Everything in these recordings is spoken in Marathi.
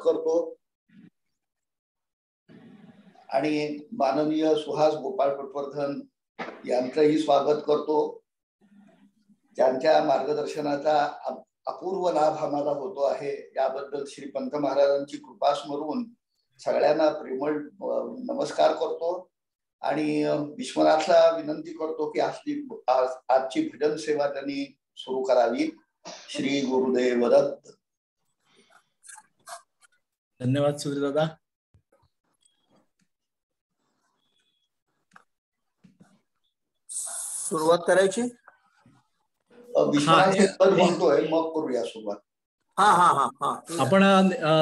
करतो आणि माननीय सुहास गोपाळ पटवर्धन यांचंही स्वागत करतो. त्यांच्या मार्गदर्शनाचा अपूर्व लाभ आम्हाला होतो आहे, याबद्दल श्री पंत महाराजांची कृपा स्मरून सगळ्यांना प्रेमळ नमस्कार करतो आणि विश्वनाथला विनंती करतो की आजची भजन सेवा त्यांनी सुरू करावी. श्री गुरुदेव दत्त. धन्यवाद सुधीर दादा. सुरुवात करायची. विश्वनाथ म्हणतोय मग करूया सुरुवात. आपण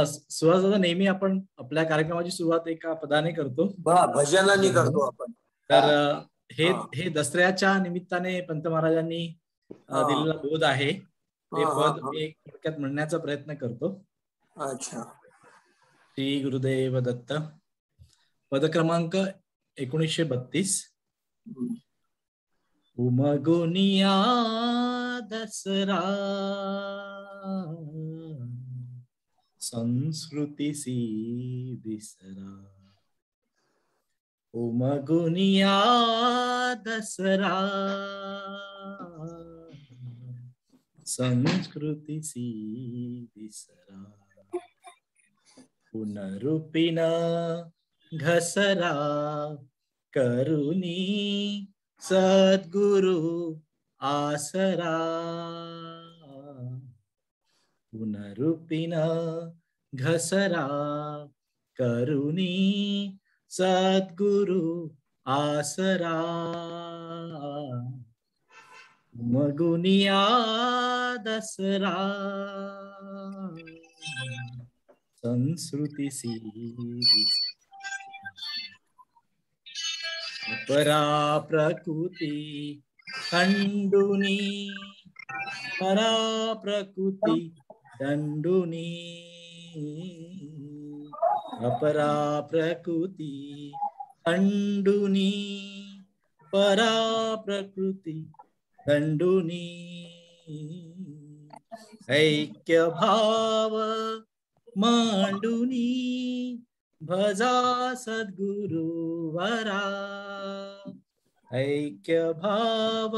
सुहास दादा नेहमी आपण आपल्या कार्यक्रमाची सुरुवात एका पदाने करतो, भजनाने करतो आपण. तर हे दसऱ्याच्या निमित्ताने पंत महाराजांनी दिलेला बोध आहे, ते पद मी थोडक्यात म्हणण्याचा प्रयत्न करतो. अच्छा. श्री गुरुदेव दत्त. पद क्रमांक 1932. उमगुनिया दसरा संस्कृतीसी विसरा. उमगुनिया दसरा संस्कृतीसी विसरा. पुनरुपिन घसरा करुणी सद्गुरु आसरा. पुनरुपिन घसरा करुणी सद्गुरु आसरा. उमगुनिया दसरा संस्कृतीसी अपरा प्रकृती खंडुनी परा प्रकृती दंडुनी. अपरा प्रकृती खंडुनी परा प्रकृती दंडुनी. ऐक्य भाव मांडुनी भजा सद्गुरुवरा. ऐक्य भाव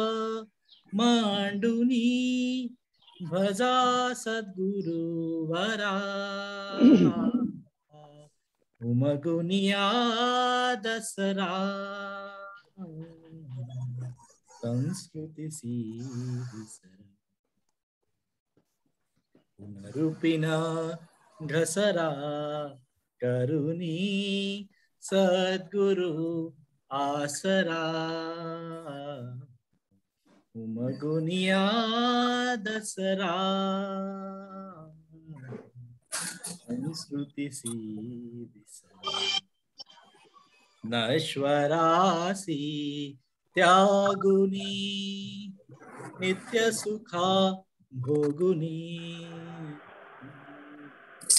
मांडुनी भजा सद्गुरुवरा. उमगुनिया दसरा संस्कृतीसी विसरा. पुनरुपिन घसरा करुणी सद्गुरु आसरा. उमगुनिया दसरा संस्कृतीसी विसरा. नश्वरासी त्यागुनी नित्य सुखा भोगुनी.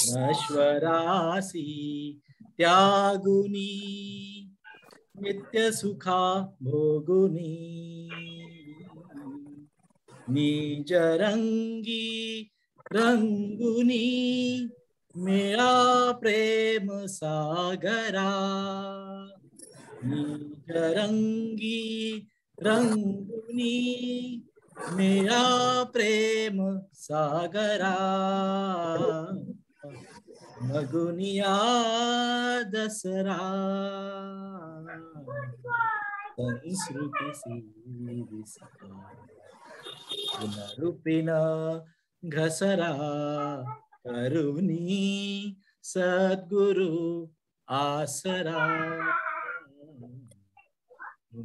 नश्वरासी त्यागुनी नित्य सुखा भोगुनी. निज रंगी रंगुनी मेळा प्रेम सागरा. निज रंगी रंगुनी मेळा प्रेम सागरा. मगुनिया दसरा संस्कृतीसी विसरा. पुनरुपिन घसरा करुणी सद्गुरु आसरा.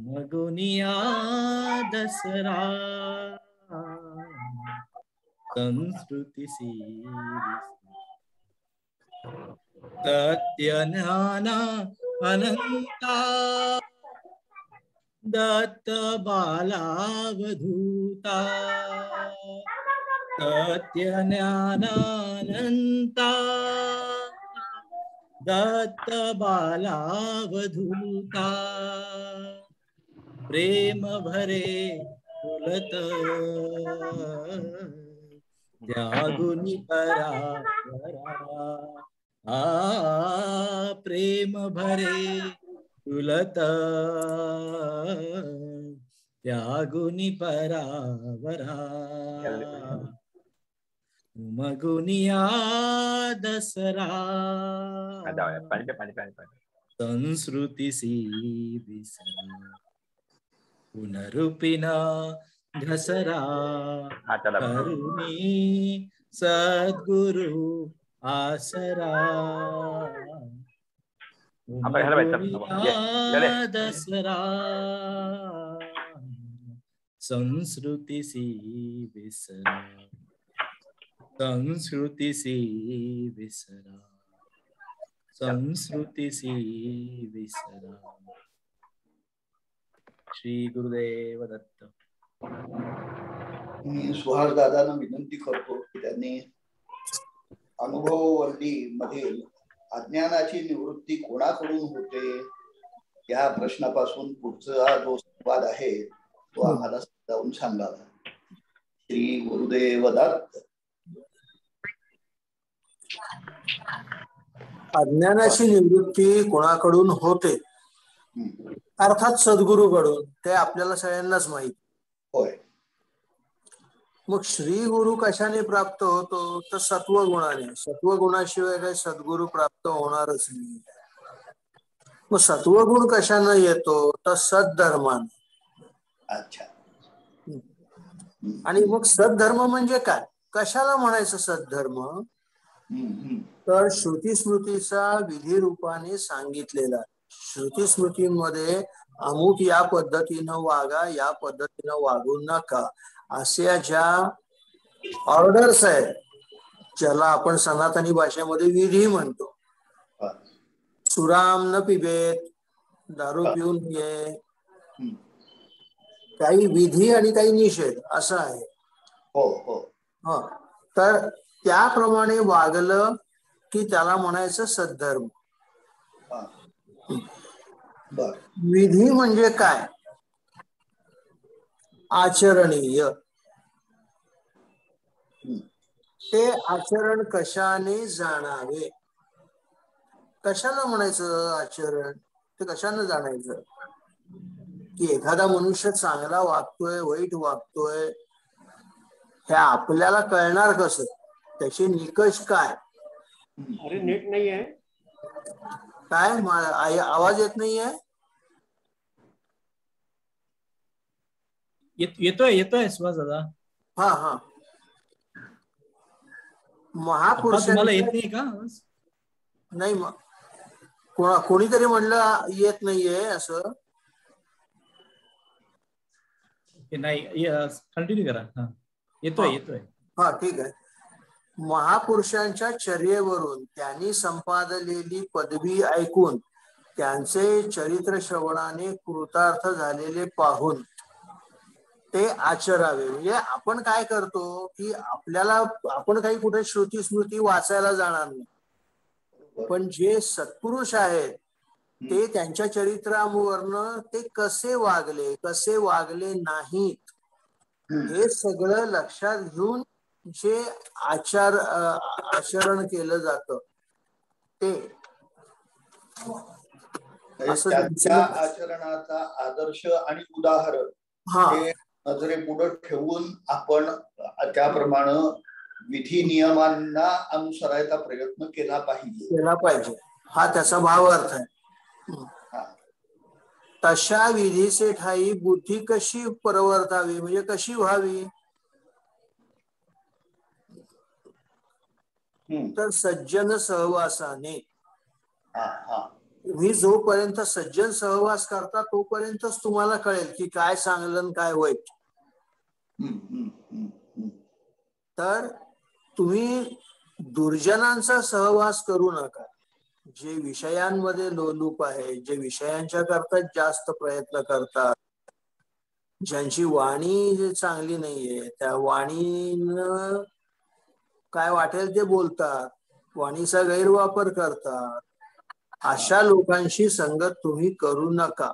मगुनिया दसरा संस्कृतीसी. सत्य ज्ञान अनंता दत्त बालावधूता. सत्य ज्ञान अनंता दत्त बालावधूता. प्रेम भरे फुलत त्यागुनी परापरा. प्रेम भरे उलत त्यागुनी परावरा उमगुनिया दसरा संस्कृतीसी विसरा पुनरुपिना घसरा करुणी सद्गुरु आसरा दसरा संस्कृतीसी विसरा संस्कृतीसी विसरा संस्कृतीसी विसरा. श्री गुरुदेव दत्त. मी सुहास दादांना विनंती करतो की त्यांनी अनुभववर्दी मधील अज्ञानाची निवृत्ती कोणाकडून होते या प्रश्नापासून पुढचा जो संवाद आहे तो आम्हाला समजावून सांगावा. श्री गुरुदेव दत्त. अज्ञानाची निवृत्ती कोणाकडून होते अर्थात सद्गुरूकडून. ते आपल्याला सगळ्यांनाच माहिती. होय. मग श्री गुरु कशाने प्राप्त होतो तर सत्वगुणाने. सत्वगुणाशिवाय काही सद्गुरु प्राप्त होणारच नाही. मग सत्वगुण कशाने येतो तर सद्धर्माने. अच्छा. आणि मग सद्धर्म म्हणजे काय, कशाला म्हणायचं सद्धर्म तर श्रुती स्मृतीचा विधी रूपाने सांगितलेला. श्रुती स्मृतीमध्ये अमुक या पद्धतीनं वागा, या पद्धतीनं वागू नका अशा ज्या ऑर्डर्स आहेत ज्याला आपण सनातनी भाषेमध्ये विधी म्हणतो. सुराम न पिबेत, दारू पिऊन नये, काही विधी आणि काही निषेध असं आहे. हो हो. तर त्याप्रमाणे वागलं की त्याला म्हणायचं सद्धर्म. विधी म्हणजे काय, आचरणीय. ते आचरण कशाने जाणावे. कशाला म्हणायचं आचरण, ते कशाने जाणायचं की एखादा मनुष्य चांगला वागतोय वाईट वागतोय हे आपल्याला कळणार कसं, त्याचे निकष काय. अरे नेट नाही आहे काय, आवाज येत नाहीये. येतोय सुहास दादा. हा हा. तुम्हाला येत नाही का. नाही मग कोणीतरी म्हणलं येत नाहीये असं. नाही कंटिन्यू करा. येतोय. हा ठीक आहे. महापुरुषांच्या चर्येवरून त्यांनी संपादलेली पदवी ऐकून त्यांचे चरित्र श्रवणाने कृतार्थ झालेले पाहून ते आचरावे. म्हणजे आपण काय करतो की आपण काही कुठे श्रुती स्मृती वाचायला जाणार नाही, पण जे सत्पुरुष आहेत ते त्यांच्या चरित्रावरनं ते कसे वागले कसे वागले नाहीत हे सगळं लक्षात घेऊन जे आचरण केलं जातं ते त्यांच्या आचरणाचा आदर्श आणि उदाहरण हे नजरेपुढे ठेवून आपण त्याप्रमाणे विधी नियमांना अनुसरायचा प्रयत्न केला पाहिजे. हा त्याचा भावार्थ आहे. तशा विधीचे ठाई बुद्धी कशी परवर्तावी म्हणजे कशी व्हावी तर सज्जन सहवासाने. तुम्ही जोपर्यंत सज्जन सहवास करता तोपर्यंतच तुम्हाला कळेल की काय चांगलं आणि काय वाईट. तर तुम्ही दुर्जनांचा सहवास करू नका. जे विषयांमध्ये लोलूप आहे, जे विषयांच्या करता जास्त प्रयत्न करतात, ज्यांची वाणी चांगली नाहीये, त्या वाणीनं काय वाटेल ते बोलतात, वाणीचा गैरवापर करतात, अशा लोकांशी संगत तुम्ही करू नका.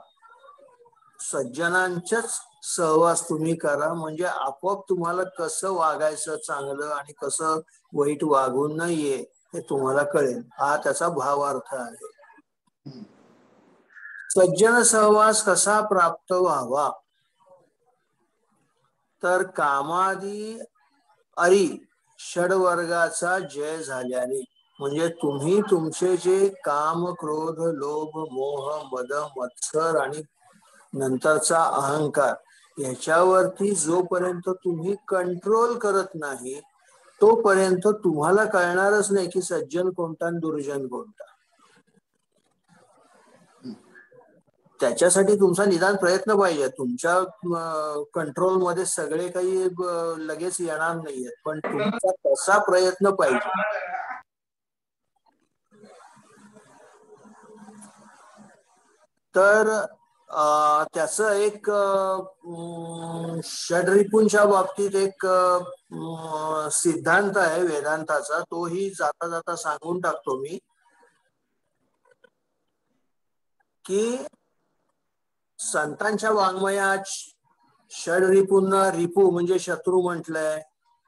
सज्जनांच्याच सहवास तुम्ही करा. म्हणजे आपोआप तुम्हाला कसं वागायचं चांगलं आणि कसं वाईट वागू नये हे तुम्हाला कळेल. हा त्याचा भावार्थ आहे. सज्जन सहवास कसा प्राप्त व्हावा, तर कामादी अरी षडवर्गाचा जय झाल्याने, म्हणजे तुम्ही तुमचे जे काम, क्रोध, लोभ, मोह, मद, मत्सर आणि नंतरचा अहंकार याच्यावरती जोपर्यंत तुम्ही कंट्रोल करत नाही तोपर्यंत तुम्हाला कळणारच नाही की सज्जन कोणता आणि दुर्जन कोणता. त्याच्यासाठी तुमचा निदान प्रयत्न पाहिजे. तुमच्या कंट्रोल मध्ये सगळे काही लगेच येणार नाहीये, पण तुमचा तसा प्रयत्न पाहिजे. तर त्याचं एक षड्रिपूंच्या बाबतीत एक सिद्धांत आहे वेदांताचा, तोही जाता जाता सांगून टाकतो मी, की संतांच्या वाङ्मयात षड्रिपूंना रिपू म्हणजे शत्रू म्हटलंय.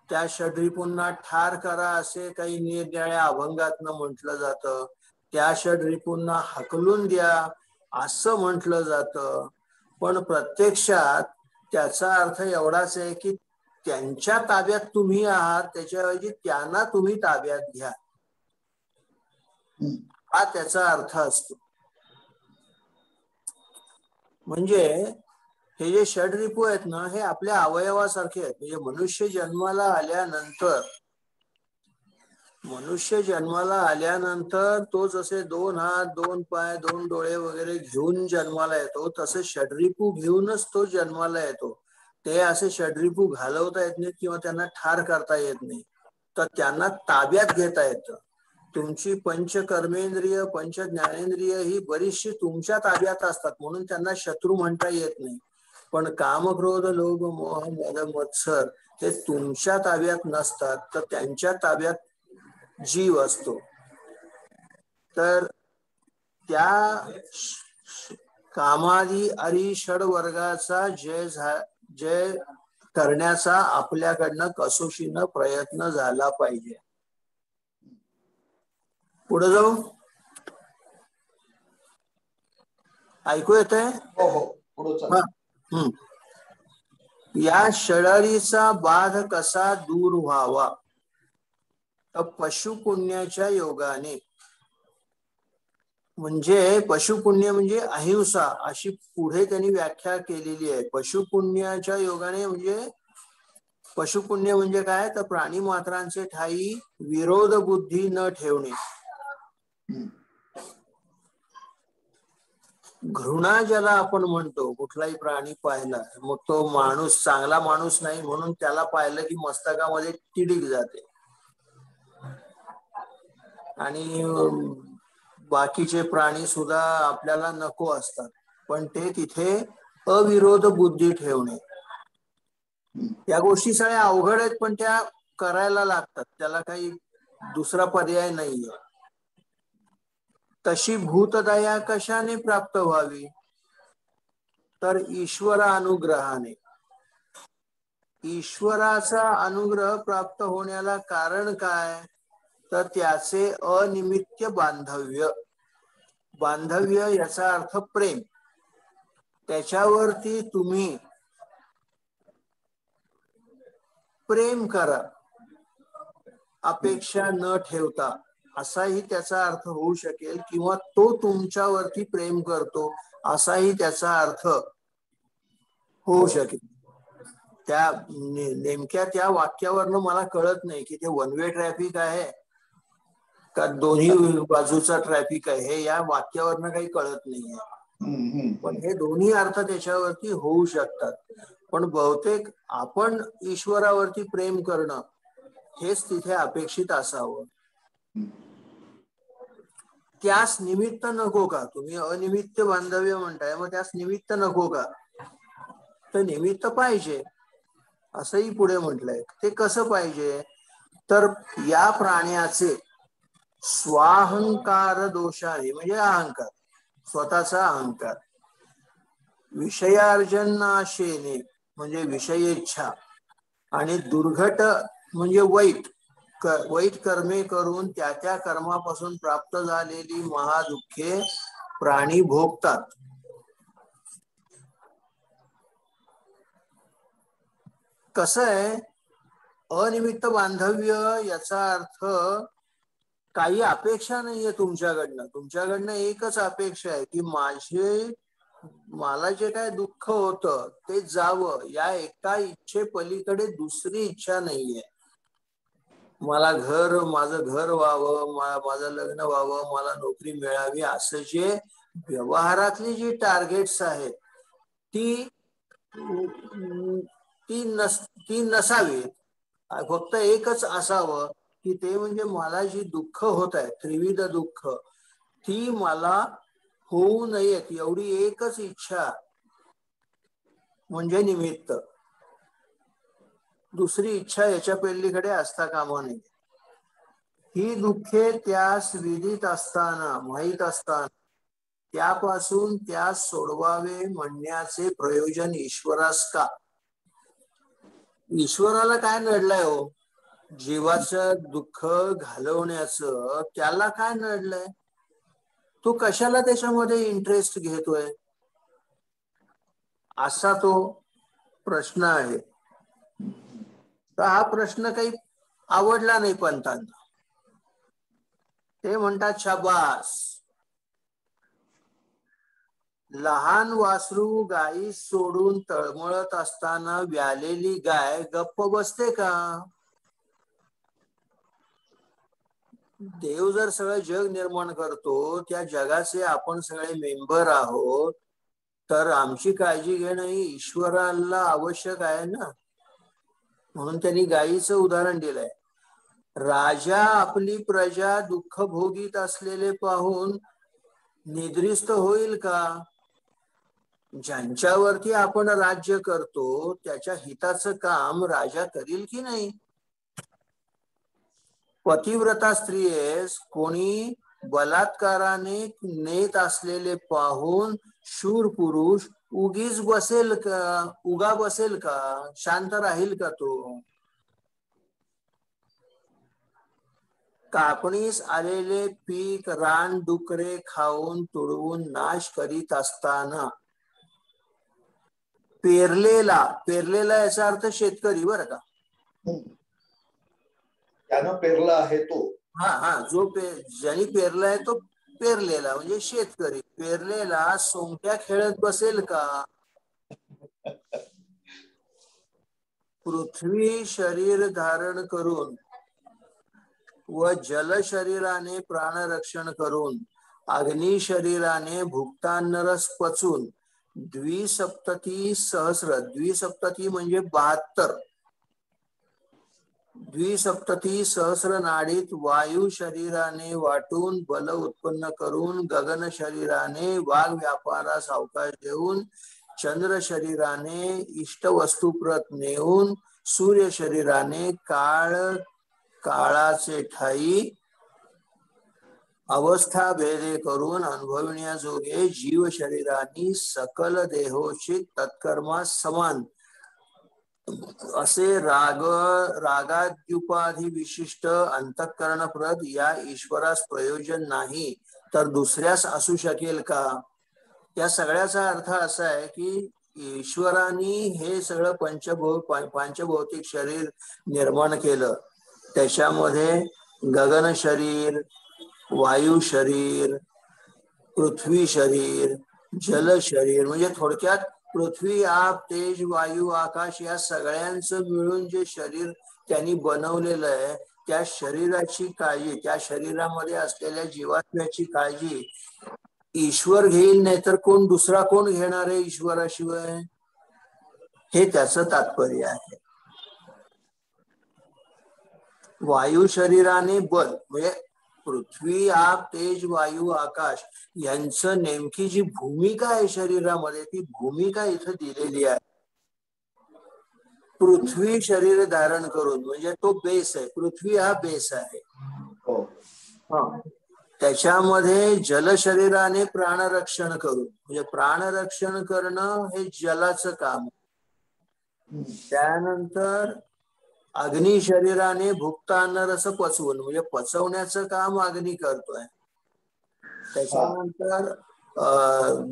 त्या षड्रिपूंना ठार करा असे काही निरनिराळ्या अभंगातनं म्हटलं जातं. त्या षड्रिपूंना हकलून द्या असं म्हटलं जातं. पण प्रत्यक्षात त्याचा अर्थ एवढाच आहे की त्यांच्या ताब्यात तुम्ही आहात, त्याच्याऐवजी त्यांना तुम्ही ताब्यात घ्या, हा त्याचा अर्थ असतो. म्हणजे हे जे षड्रिपू आहेत ना, हे आपल्या अवयवासारखे आहेत. म्हणजे मनुष्य जन्माला आल्यानंतर तो जसे 2 हात 2 पाय 2 डोळे वगैरे घेऊन जन्माला येतो, तसे षड्रिपू घेऊनच तो जन्माला येतो. ते असे षड्रिपू घालवता येत नाही किंवा त्यांना ठार करता येत नाही, तर त्यांना ताब्यात घेता येतं. तुमची पंचकर्मेंद्रिय पंच ज्ञानेंद्रिय ही बरीचशी तुमच्या ताब्यात असतात, म्हणून त्यांना शत्रू म्हणता येत नाही. पण काम, क्रोध, लोभ, मोह, मद, मत्सर हे तुमच्या ताब्यात नसतात, तर त्यांच्या ताब्यात जीव असतो. तर त्या कामादी अरी षड वर्गाचा जय करण्याचा आपल्याकडनं कसोशीनं प्रयत्न झाला पाहिजे. पुढे जाऊ, ऐकू येतंय? हो हो, पुढे चला. या षडारीचा बाध कसा दूर व्हावा, तर पशुपुण्याच्या योगाने, म्हणजे पशुपुण्य म्हणजे अहिंसा अशी पुढे त्यांनी व्याख्या केलेली आहे. पशुपुण्याच्या योगाने म्हणजे पशुपुण्य म्हणजे काय, तर प्राणी मात्रांचे ठाई विरोध बुद्धी न ठेवणे. घृणा ज्याला आपण म्हणतो, कुठलाही प्राणी पाहिला, मग तो माणूस चांगला माणूस नाही म्हणून त्याला पाहिलं की मस्तकामध्ये तिडीक जाते, आणि बाकीचे प्राणी सुद्धा आपल्याला नको असतात. पण ते तिथे अविरोध बुद्धी ठेवणे, या गोष्टी सगळ्या अवघड आहेत, पण त्या करायला लागतात, त्याला काही दुसरा पर्याय नाहीये. तशी भूतदया कशाने प्राप्त व्हावी, तर ईश्वर अनुग्रहाने. ईश्वराचा अनुग्रह प्राप्त होण्याला कारण काय, तर त्याचे अनिमित्य बांधव्य. बांधव्य याचा अर्थ प्रेम. त्याच्यावरती तुम्ही प्रेम करा अपेक्षा न ठेवता, असाही त्याचा अर्थ होऊ शकेल, किंवा तो तुमच्यावरती प्रेम करतो असाही त्याचा अर्थ होऊ शकेल. त्या नेमक्या त्या वाक्यावरनं मला कळत नाही की ते वन वे ट्रॅफिक आहे का दोन्ही बाजूचा ट्रॅफिक आहे, हे या वाक्यावरनं काही कळत नाहीये. पण हे दोन्ही अर्थ त्याच्यावरती होऊ शकतात. पण बहुतेक आपण ईश्वरावरती प्रेम करणं हेच तिथे अपेक्षित असावं. त्यास निमित्त नको का, तुम्ही अनिमित्त बांधव्य म्हणताय, मग त्यास निमित्त नको का, तर निमित्त पाहिजे असंही पुढे म्हटलंय. ते कसं पाहिजे, तर या प्राण्याचे स्वाहंकार दोषाने, म्हणजे अहंकार, स्वतःचा अहंकार, विषयार्जनाशेने म्हणजे विषयेच्छा, आणि दुर्घट म्हणजे वाईट वाईट कर्मे करून त्या त्या कर्मापासून प्राप्त झालेली महादुःखे प्राणी भोगतात. कसं आहे, अनिमित्त बांधव्य याचा अर्थ काही अपेक्षा नाहीये तुमच्याकडनं. तुमच्याकडनं एकच अपेक्षा आहे की मला जे काय दुःख होतं ते जावं. या एका इच्छे पलीकडे दुसरी इच्छा नाहीये. मला माझं घर व्हावं, माझं लग्न व्हावं, मला नोकरी मिळावी, असं जे व्यवहारातली जी टार्गेट्स आहेत ती नसावी. फक्त एकच असावं की ते म्हणजे मला जी दुःख होत आहे, त्रिविध दुःख, ती मला होऊ नयेत एवढी एकच इच्छा म्हणजे निमित्त. दुसरी इच्छा याच्या पलीकडे असता कामा नये. ही दुःखे त्यास विदित असताना, माहीत असताना त्यापासून त्यास सोडवावे म्हणण्याचे प्रयोजन ईश्वरास का? ईश्वराला काय नडलंय हो? जीवाचं दुःख घालवण्याचं त्याला काय नडलंय? तो कशाला त्याच्यामध्ये इंटरेस्ट घेतोय, असा तो प्रश्न आहे. तर हा प्रश्न काही आवडला नाही पंतांना. ते म्हणतात, शाबास, लहान वासरू गाई सोडून तळमळत असताना व्यालेली गाय गप्प बसते का? देव जर सगळं जग निर्माण करतो, त्या जगाचे आपण सगळे मेंबर आहोत, तर आमची काळजी घेणं ही ईश्वराला आवश्यक आहे ना. म्हणून त्यांनी गायीचं उदाहरण दिलंय. राजा आपली प्रजा दुःख भोगीत असलेले पाहून निद्रिस्त होईल का? ज्यांच्यावरती आपण राज्य करतो त्याच्या हिताचं काम राजा करील की नाही? पतिव्रता स्त्रियेस कोणी बलात्काराने नेत असलेले पाहून शूर पुरुष उगीच बसेल का? शांत राहील का तो? कापणीस आलेले पीक रान डुकरे खाऊन तुडवून नाश करीत असताना पेरलेला याचा अर्थ शेतकरी, बरं का. त्यानं पेरला आहे तो. ज्यांनी पेरलाय तो पेरलेला म्हणजे शेतकरी. पेरलेला सोंगट्या खेळत बसेल का? पृथ्वी शरीर धारण करून व जल शरीराने प्राणरक्षण करून अग्नी शरीराने भुक्तान्नरस पचून द्विसप्तती सहस्र, द्विसप्तती म्हणजे 72, द्विसप्तती सहस्र नाडीत वायू शरीराने वाटून बल उत्पन्न करून गगन शरीराने वाग व्यापारास अवकाश देऊन चंद्र शरीराने इष्ट वस्तुप्रत नेऊन सूर्य शरीराने काळाचे ठाई अवस्था भेदे करून अनुभवण्याजोगे जीव शरीरानी सकल देहोचित तत्कर्मास समान असे रागाद्युपाधी विशिष्ट अंतःकरणप्रद या ईश्वरास प्रयोजन नाही तर दुसऱ्यास असू शकेल का? या सगळ्याचा अर्थ असा आहे की ईश्वरानी हे सगळं पंचभौतिक शरीर निर्माण केलं. त्याच्यामध्ये गगन शरीर, वायू शरीर, पृथ्वी शरीर, जल शरीर, म्हणजे थोडक्यात पृथ्वी, आप, तेज, वायू, आकाश या सगळ्यांचं मिळून जे शरीर त्यांनी बनवलेलं आहे, त्या शरीराची काळजी, त्या शरीरामध्ये असलेल्या जीवात्म्याची काळजी ईश्वर घेईल, नाही तर दुसरा कोण घेणार आहे ईश्वराशिवाय? हे त्याचं तात्पर्य आहे. वायू शरीराने बल म्हणजे पृथ्वी, आप, तेज, वायू, आकाश यांचं नेमकी जी भूमिका आहे शरीरामध्ये, ती भूमिका इथं दिलेली आहे. पृथ्वी शरीर धारण करून म्हणजे तो बेस आहे. पृथ्वी हा बेस आहे. त्याच्यामध्ये जल शरीराने प्राणरक्षण करून म्हणजे प्राणरक्षण करणं हे जलाचं काम. त्यानंतर अग्नी शरीराने भुक्त अन्नरस पचवून, म्हणजे पचवण्याचं काम अग्नी करतोय. त्याच्यानंतर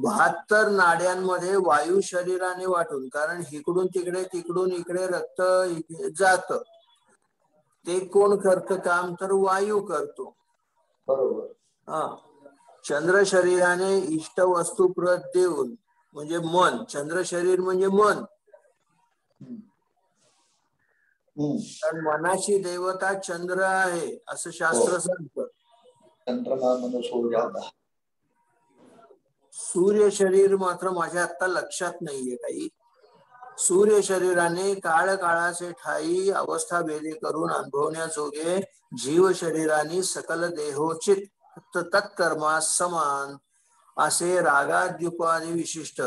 72 नाड्यांमध्ये वायू शरीराने वाटून, कारण इकडून तिकडे तिकडून इकडे रक्त जात, ते कोण करतं काम, तर वायू करतो. बरोबर. चंद्र शरीराने इष्ट वस्तू प्रत देऊन, म्हणजे मन, चंद्र शरीर म्हणजे मन, कारण मनाची देवता चंद्र आहे असं शास्त्र सांगतं. चंद्रमा मन सूर्याला. सूर्य शरीर मात्र माझ्या आता लक्षात नाहीये काही. सूर्य शरीराने काळ काळाचे ठाई अवस्था भेदी करून अनुभवण्याजोगे जीव शरीराने सकल देहोचित तत्कर्मा समान असे रागाद्युपादी विशिष्ट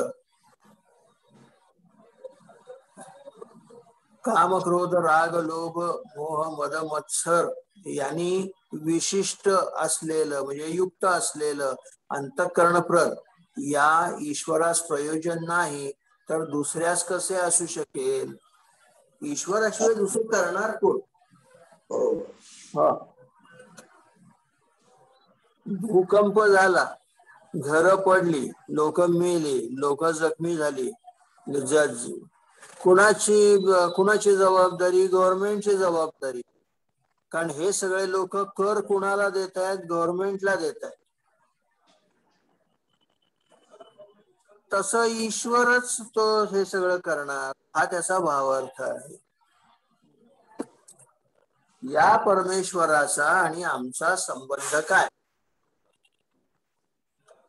काम क्रोध राग लोभ मोह मद मत्सर यांनी विशिष्ट असलेलं, म्हणजे युक्त असलेलं अंतःकरणप्रद या ईश्वरास प्रयोजन नाही, तर दुसऱ्यास कसे असू शकेल? ईश्वराशिवाय दुसरं करणार कोण? भूकंप झाला, घर पडली, लोक मेली, लोक जखमी झाली, कुणाची जबाबदारी? गव्हर्नमेंटची जबाबदारी. कारण हे सगळे लोक कर कुणाला देत आहेत? गव्हर्नमेंटला देत आहेत. तसं ईश्वरच तो हे सगळं करणार, हा त्याचा भावार्थ आहे. या परमेश्वराचा आणि आमचा संबंध काय?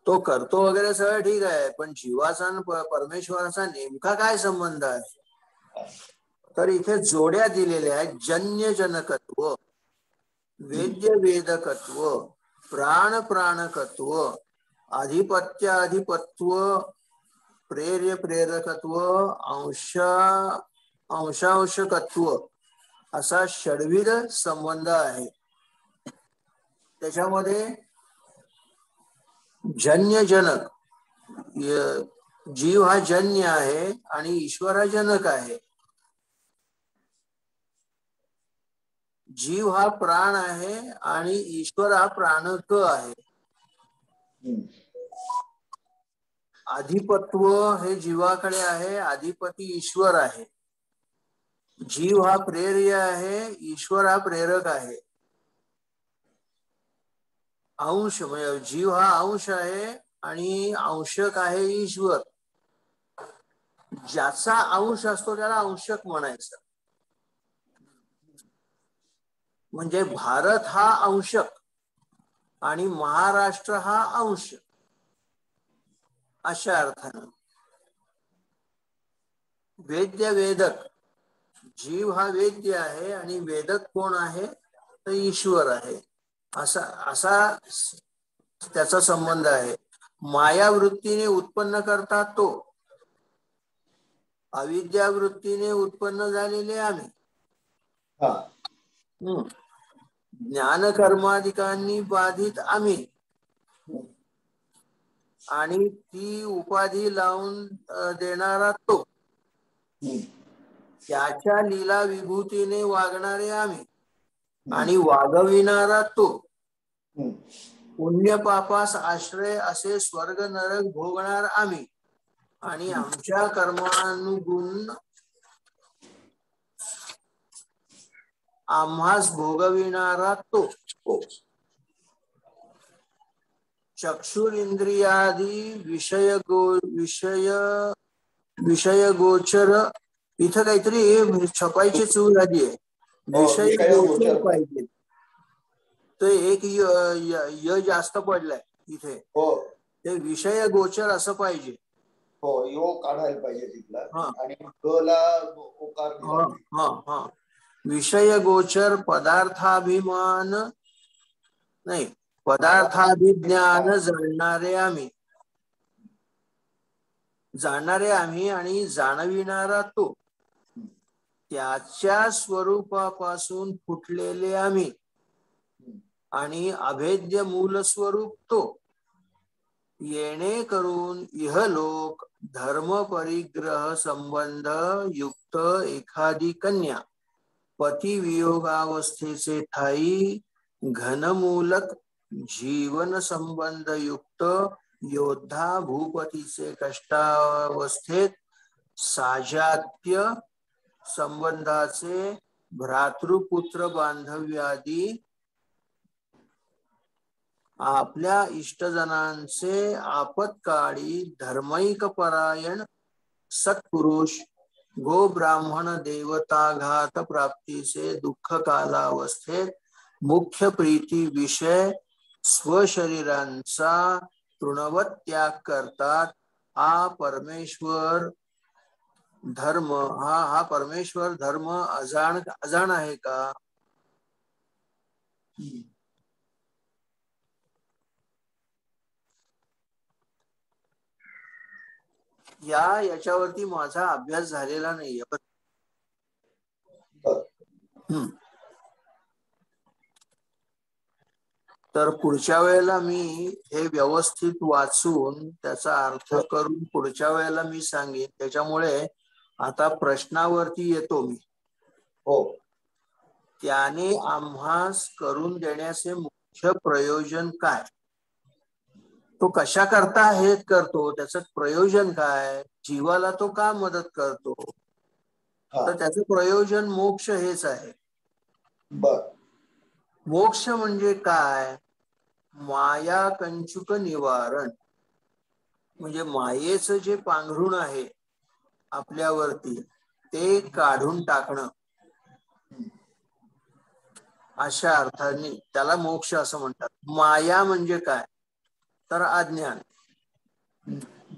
तो करतो वगैरे सगळं ठीक आहे, पण जीवाचा आणि परमेश्वराचा नेमका काय संबंध आहे? तर इथे जोड्या दिलेल्या आहेत. जन्य जनकत्व, वेद्य वेदकत्व, प्राण प्राणकत्व, अधिपत्य अधिपत्व, प्रेर्य प्रेरकत्व, अंशांशकत्व असा षड्विध संबंध आहे. त्याच्यामध्ये जन्य जनक, जीव हा जन्य आहे आणि ईश्वर हा जनक आहे. जीव हा प्राण आहे आणि ईश्वर हा प्राणक आहे. अधिपत्व हे जीवाकडे आहे, अधिपती ईश्वर आहे. जीव हा प्रेर्य आहे, ईश्वर हा प्रेरक आहे. अंश म्हणजे जीव हा अंश आहे आणि अंशक आहे ईश्वर. ज्याचा अंश असतो त्याला अंशक म्हणायचं. म्हणजे भारत हा अंशक आणि महाराष्ट्र हा अंश, अशा अर्थानं. वेद्य वेदक, जीव हा वेद्य आहे आणि वेदक कोण आहे? तर ईश्वर आहे. असा त्याचा संबंध आहे. माया वृत्तीने उत्पन्न करता तो, अविद्या वृत्तीने उत्पन्न झालेले आम्ही. ज्ञान कर्माधिकांनी बाधित आम्ही, आणि ती उपाधी लावून देणारा तो, त्याच्या लीला विभूतीने वागणारे आम्ही आणि वागविणारा तो, पुण्य पापास आश्रय असे स्वर्ग नरक भोगणार आम्ही आणि आमच्या कर्मानुगुण आम्हास भोगविणारा तो. चक्षुरिंद्रियादी विषय गोचर, इथं काहीतरी छपाईची चूक झाली आहे. विषय गोचर पाहिजे, तो एक य जास्त पडलाय इथे. ते विषय गोचर असं पाहिजे. हो, यो काढायला पाहिजे तिथला आणि गला ओकार दिला. विषय गोचर पदार्थाभिमान नाही, पदार्थाभिज्ञान जाणणारे आम्ही आणि जाणविणारा तो, त्याच्या स्वरूपापासून फुटलेले आम्ही आणि अभेद्य मूल स्वरूप तो, येणे करून इहलोक धर्म परिग्रह संबंध युक्त एखादी कन्या पती वियोगावस्थेचे ठाई घनमूलक जीवन संबंध युक्त योद्धा भूपतीचे कष्टावस्थेत साजात्य संबंधाचे भ्रातृपुत्र बांधव्यादी आपल्या इष्टजनांचे आपत्काळी धर्मैक परायण सत्पुरुष गो ब्राह्मण देवताघात प्राप्तीचे दुःख कालावस्थेत मुख्य प्रीती विषय स्वशरीरांचा तृणवत त्याग करतात. हा परमेश्वर धर्म अजाण आहे का? याच्यावरती माझा अभ्यास झालेला नाहीये. तर पुढच्या वेळेला मी हे व्यवस्थित वाचून त्याचा अर्थ करून पुढच्या वेळेला मी सांगेन. त्याच्यामुळे आता प्रश्नावरती येतो मी. हो, त्याने आम्हास करून देण्याचे मुख्य प्रयोजन काय? तो कशा करता हे करतो, त्याचं प्रयोजन काय? जीवाला तो का मदत करतो? तर त्याचं प्रयोजन मोक्ष हेच आहे. मोक्ष म्हणजे काय? माया कंचुक निवारण, म्हणजे मायेचं जे पांघरुण आहे आपल्यावरती ते काढून टाकणं, अशा अर्थाने त्याला मोक्ष असं म्हणतात. माया म्हणजे काय? तर अज्ञान.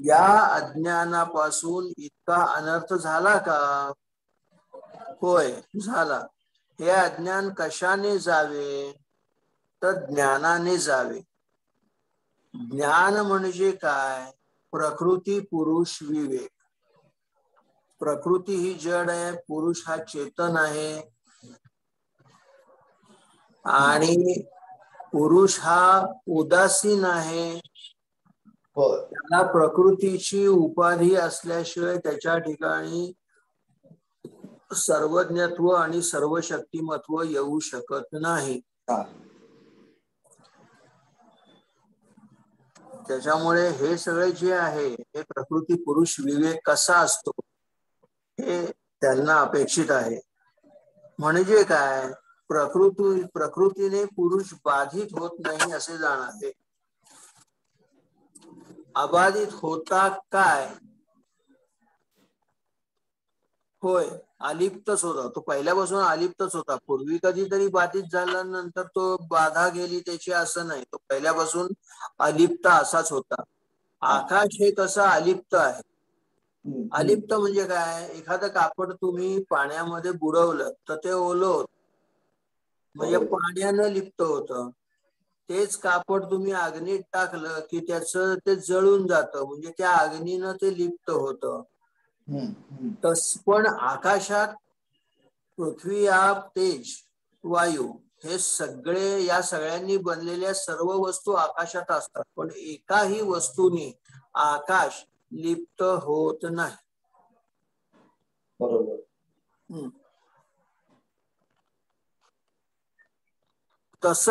या अज्ञानापासून इतका अनर्थ झाला का? होय, झाला. हे अज्ञान कशाने जावे? तर ज्ञानाने जावे. ज्ञान म्हणजे काय? प्रकृती पुरुष विवेक. प्रकृती ही जड आहे, पुरुष हा चेतन आहे, आणि पुरुष हा उदासीन आहे. त्याला प्रकृतीची उपाधी असल्याशिवाय त्याच्या ठिकाणी सर्वज्ञत्व आणि सर्वशक्तिमत्व येऊ शकत नाही. त्याच्यामुळे हे सगळे जे आहे हे प्रकृती पुरुष विवेक कसा असतो हे त्यांना अपेक्षित आहे. म्हणजे काय? प्रकृतीने पुरुष बाधित होत नाही असे जाणावे. अबाधित होता काय? होय, अलिप्तच होता. तो पहिल्यापासून अलिप्तच होता. पूर्वी कधीतरी बाधित झाल्यानंतर तो बाधा गेली त्याची असं नाही. तो पहिल्यापासून अलिप्त असाच होता. आकाश हे कसं अलिप्त आहे. अलिप्त म्हणजे काय? एखादं कापड तुम्ही पाण्यामध्ये बुडवलं तर ते ओलं होत, म्हणजे पाण्यानं लिप्त होतं. तेच कापड तुम्ही अग्नीत टाकलं की त्याचं ते जळून जातं, म्हणजे त्या अग्नीनं ते लिप्त होतं. तस पण आकाशात पृथ्वी, आप, तेज, वायू हे सगळे, या सगळ्यांनी बनलेल्या सर्व वस्तू आकाशात असतात. पण एकाही वस्तूने आकाश लिप्त होत नाही. बरोबर. तस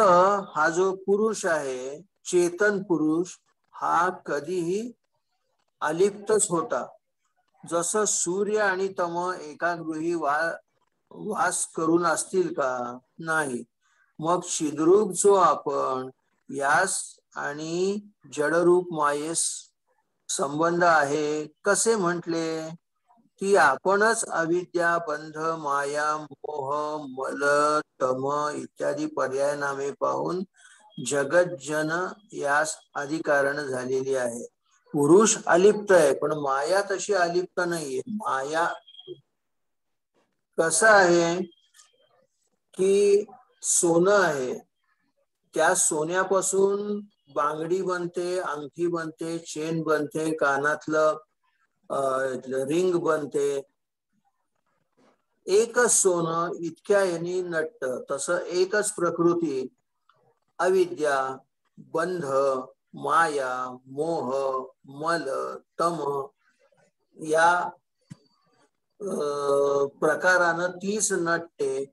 हा जो पुरुष आहे, चेतन पुरुष, हा कधीही अलिप्तच होता. जसं सूर्य आणि तम एका गृही वास करून असतील का? नाही. मग चिद्रूप जो आपण यास आणि जडरूप मायेस संबंध आहे कसे म्हटले? की आपणच अविद्या, बंध, माया, मोह, मल, तम इत्यादी पर्याय नामे पाहून जगत जन यास अधिकारण झालेली आहे. पुरुष अलिप्त आहे, पण माया तशी अलिप्त नाहीये. माया कसं आहे की सोनं आहे, त्या सोन्यापासून बांगडी बनते, अंगठी बनते, चेन बनते, कानातलं रिंग बनते. एकच सोनं इतक्या यांनी नटत. तसं एकच प्रकृती अविद्या, बंध, माया, मोह, मल, तम या प्रकारानं तीच नटते.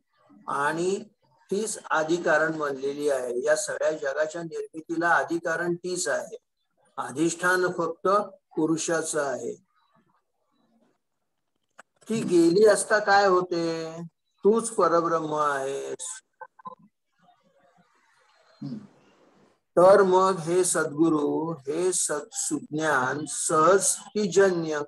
आणि तीच आदिकारण बनलेली आहे. या सगळ्या जगाच्या निर्मितीला आदिकारण तीच आहे. अधिष्ठान फक्त पुरुषाचं आहे. ती गेली असता काय होते? तूच परब्रह्म आहेस. तर मग हे सद्गुरु, हे सुज्ञान सहज की जन्य.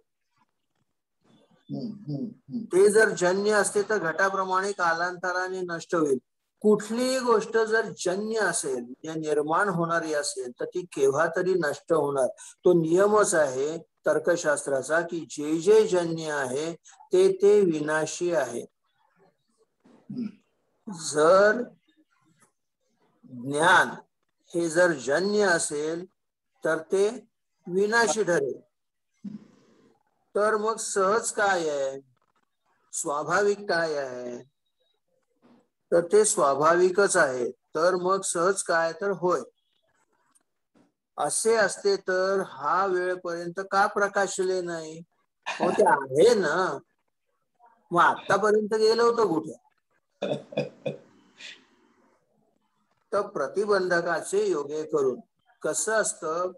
ते जर जन्य असते तर घटाप्रमाणे कालांतराने नष्ट होईल. कुठलीही गोष्ट जर जन्य असेल या निर्माण होणारी असेल तर ती केव्हा तरी नष्ट होणार. तो नियमच आहे तर्कशास्त्राचा की जे जे जन्य आहे ते ते विनाशी आहे. जर ज्ञान हे जर जन्य असेल तर ते विनाशी ठरेल. तर मग सहज काय आहे? स्वाभाविक काय आहे? तर ते स्वाभाविकच आहे. तर मग सहज काय? तर होय. असे असते तर हा वेळपर्यंत का प्रकाशले नाही? हो ते आहे ना. मग आतापर्यंत गेलं होतं कुठे? तर प्रतिबंधकाचे योगे करून कसं असतं?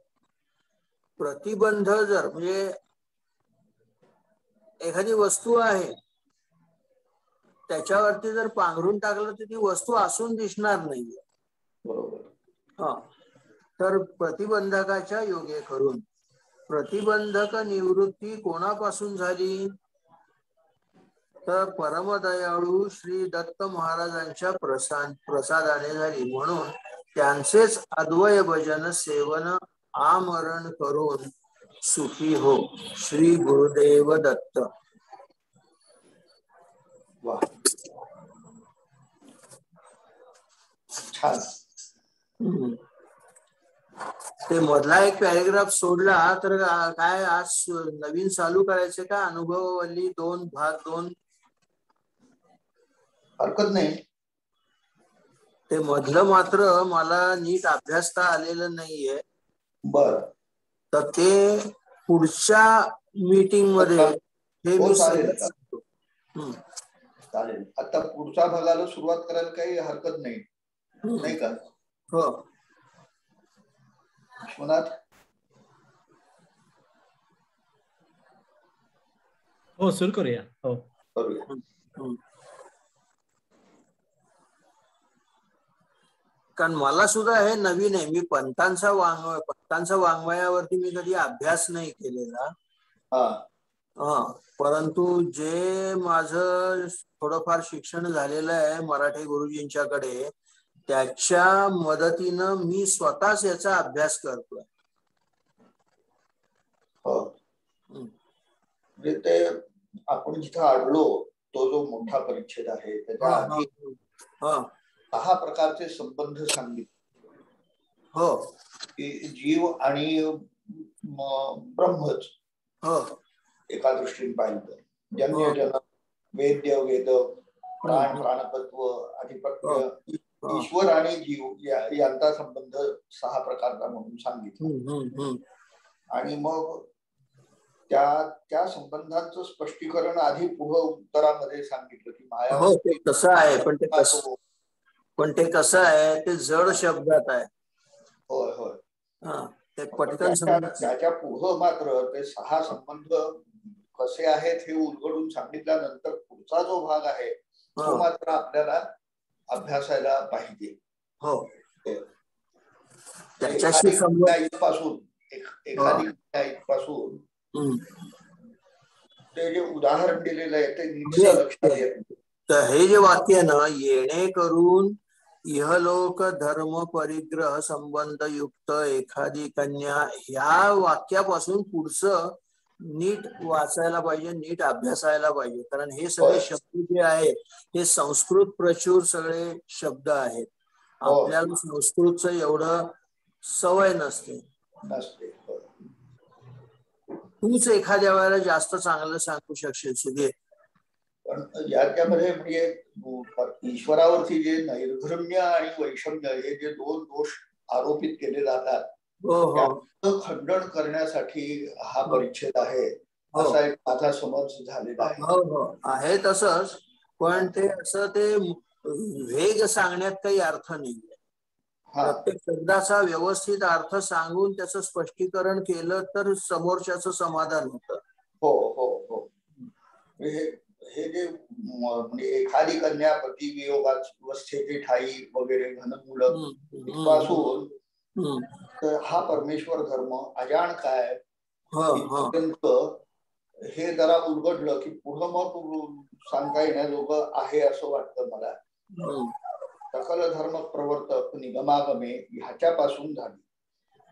प्रतिबंध जर म्हणजे एखादी वस्तू आहे त्याच्यावरती जर पांघरून टाकलं तर ती वस्तू असून दिसणार नाही. हा. तर प्रतिबंधकाच्या योगे करून प्रतिबंधक निवृत्ती कोणापासून झाली? तर परमदयाळू श्री दत्त महाराजांच्या प्रसादाने झाली. म्हणून त्यांचेच अद्वय भजन सेवन आमरण करून सुखी हो. श्री गुरुदेव दत्त. वा, छान. ते मधला एक पॅरेग्राफ सोडला तर काय आज नवीन चालू करायचे का? अनुभववल्ली 2 भाग 2. हरकत नाही. ते मधलं मात्र मला नीट अभ्यासता आलेलं नाहीये. बर. तर ते पुढच्या मीटिंग मध्ये हे मी सांगतो. चालेल. आता पुढच्या भागाला सुरुवात करायला काही हरकत नाही, नाही का? हो. विश्वनाथ. हो, सुरू करूया. हो, करूया. कारण मला सुद्धा हे नवीन आहे. मी पंतांचा वाङ्मयावरती मी कधी अभ्यास नाही केलेला. परंतु जे माझं थोडंफार शिक्षण झालेलं आहे मराठी गुरुजींच्याकडे, त्याच्या मदतीनं मी स्वतःच याचा अभ्यास करतोय. म्हणजे ते आपण जिथं आढळलो तो जो मोठा परिच्छेद आहे त्याच्या आधी 6 प्रकारचे संबंध सांगितले. हो. की जीव आणि ब्रह्मच एका दृष्टीने पाहिलं तर जन्य जन, वेद्य वेद, प्राण प्राणतत्व, अधिपत्य, ईश्वर आणि जीव यांचा संबंध 6 प्रकारचा म्हणून सांगितलं. आणि मग त्या संबंधांचं स्पष्टीकरण आधी पुढे उत्तरामध्ये सांगितलं की माया कसं आहे. पण ते कसं आहे, ते जड शब्दात आहे. होय होय. ते पटकन त्याच्या पुढं मात्र ते 6 संबंध कसे आहेत हे उलगडून सांगितल्यानंतर पुढचा जो भाग आहे तो मात्र आपल्याला अभ्यासायला पाहिजे. हो. एखादी पासून ते जे उदाहरण दिलेलं आहे ते नीट लक्षात येत. तर हे जे वाक्य आहे ना, येणे करून इहलोक धर्म परिग्रह संबंध युक्त एखादी कन्या, ह्या वाक्यापासून पुढचं नीट वाचायला पाहिजे, नीट अभ्यासायला पाहिजे. कारण हे सगळे शब्द जे आहेत हे संस्कृत प्रचूर सगळे शब्द आहेत. आपल्याला संस्कृतचं एवढं सवय नसते. तूच एखाद्या वेळेला जास्त चांगलं सांगू शकशील सुधीर. पण याच्यामध्ये म्हणजे ईश्वरावरती जे नैर्घृण्य आणि वैषम्य हे जे 2 दोष आरोपित केले जातात त्याचं खंडन करण्यासाठी हा परिच्छेद आहे असा एक माझा समज झालेला आहे. आहे तसंच. पण ते असं ते वेग सांगण्यात काही अर्थ नाहीये. प्रत्येक शब्दाचा व्यवस्थित अर्थ सांगून त्याचं स्पष्टीकरण केलं तर समोरच्याचं समाधान होतं. हो हो हो. हे जे म्हणजे एखादी कन्या पतिवियोगावस्थेची ठाई वगैरे घनमूलक पासून तर हा परमेश्वर धर्म अजाण काय इथपर्यंत हे जरा उलगडलं की पुढं मग सांगता येण्याजोगं आहे असं वाटतं मला. सकल धर्म प्रवर्तक निगमागमे ह्याच्यापासून झाली.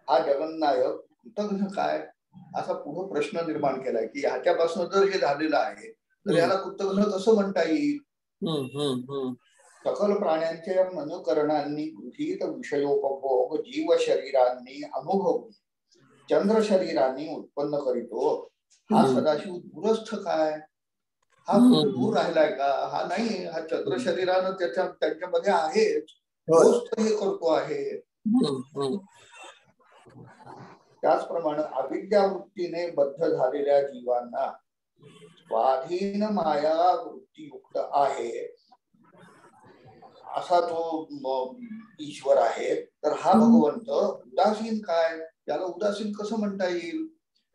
हा जगन्नायक कृतघ्न काय असा पुढे प्रश्न निर्माण केलाय की ह्याच्यापासून जर हे झालेलं आहे तर याला कृतघ्न कसं म्हणता येईल. सकल प्राण्यांच्या मनकरणांनी गृहीत विषयोपभोग जीव शरीरांनी अनुभव चंद्र शरीरांनी उत्पन्न करीतो. हा सदाशिव दूरस्थ काय, हा दूर राहिलाय का. हा नाही, हा चंद्र शरीरानं त्यांच्यामध्ये आहेच, हे करतो आहे. त्याचप्रमाणे अविद्या वृत्तीने बद्ध झालेल्या जीवांना स्वाधीन माया वृत्तीयुक्त आहे असा तो ईश्वर आहे. तर हा भगवंत उदासीन काय, त्याला उदासीन कसं म्हणता येईल.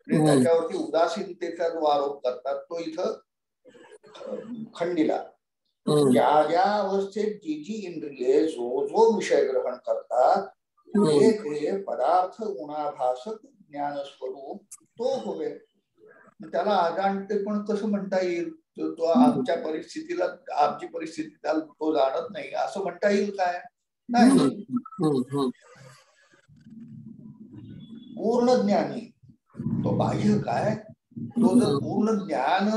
त्याच्यावरती उदासीनतेचा जो आरोप करतात तो इथं खंडीला. ज्या ज्या अवस्थेत जी जी इंद्रिये जो जो विषय ग्रहण करतात ते पदार्थ गुणाभासक ज्ञान स्वरूप तो होवे. त्याला अजाणते पण कसं म्हणता येईल. तो आमच्या परिस्थितीला, आमची परिस्थिती त्याला तो जाणत नाही असं म्हणता येईल काय. नाही. पूर्ण ज्ञानी तो बाह्य काय, तो जर पूर्ण ज्ञान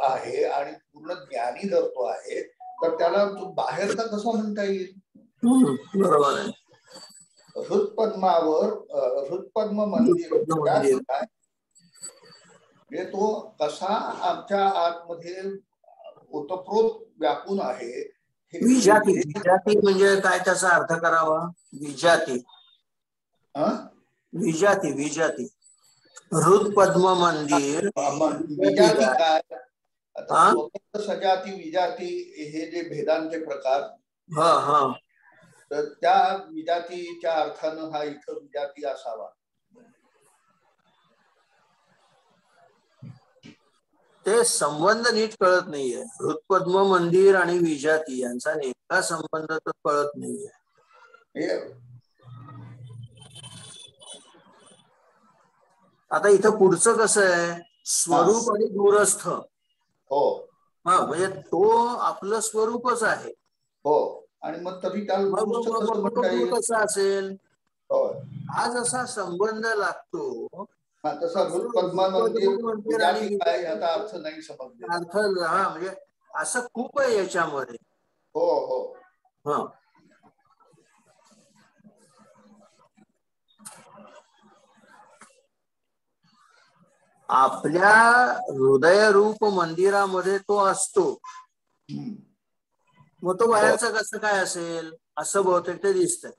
आहे आणि पूर्ण ज्ञानी जर तो आहे तर त्याला तो बाहेरचा कसा म्हणता येईल. बरोबर आहे. हृत्पद्मावर हृत्पद्म मंदिर काय म्हणजे तो कसा आमच्या आतमध्ये ओतप्रोत व्यापून आहे. विजाती, विजाती म्हणजे काय त्याचा अर्थ करावा. विजाती, विजाती, विजाती हृदपद्म मंदिर विजाती काय. आता सजाती विजाती हे जे भेदांचे प्रकार, तर त्या विजातीच्या अर्थानं हा इथं विजाती असावा. ते संबंध नीट कळत नाहीये. हृदपद्म मंदिर आणि विजाती यांचा नेमका संबंध तर कळत नाहीये. आता इथं पुढचं कसं आहे, स्वरूप आणि दूरस्थ. हो, म्हणजे तो आपलं स्वरूपच आहे. हो, आणि मग तरी त्याला कसं असेल. हा जसा संबंध लागतो तसा हृदपद्मा मंदिर काय याचा अर्थ नाही समजले. अर्थ म्हणजे असं खूप आहे याच्यामध्ये. हो हो. आपल्या हृदय रूप मंदिरामध्ये तो असतो. मग तो बाहेरचा कसं काय असेल असं बहुतेक ते दिसतंय.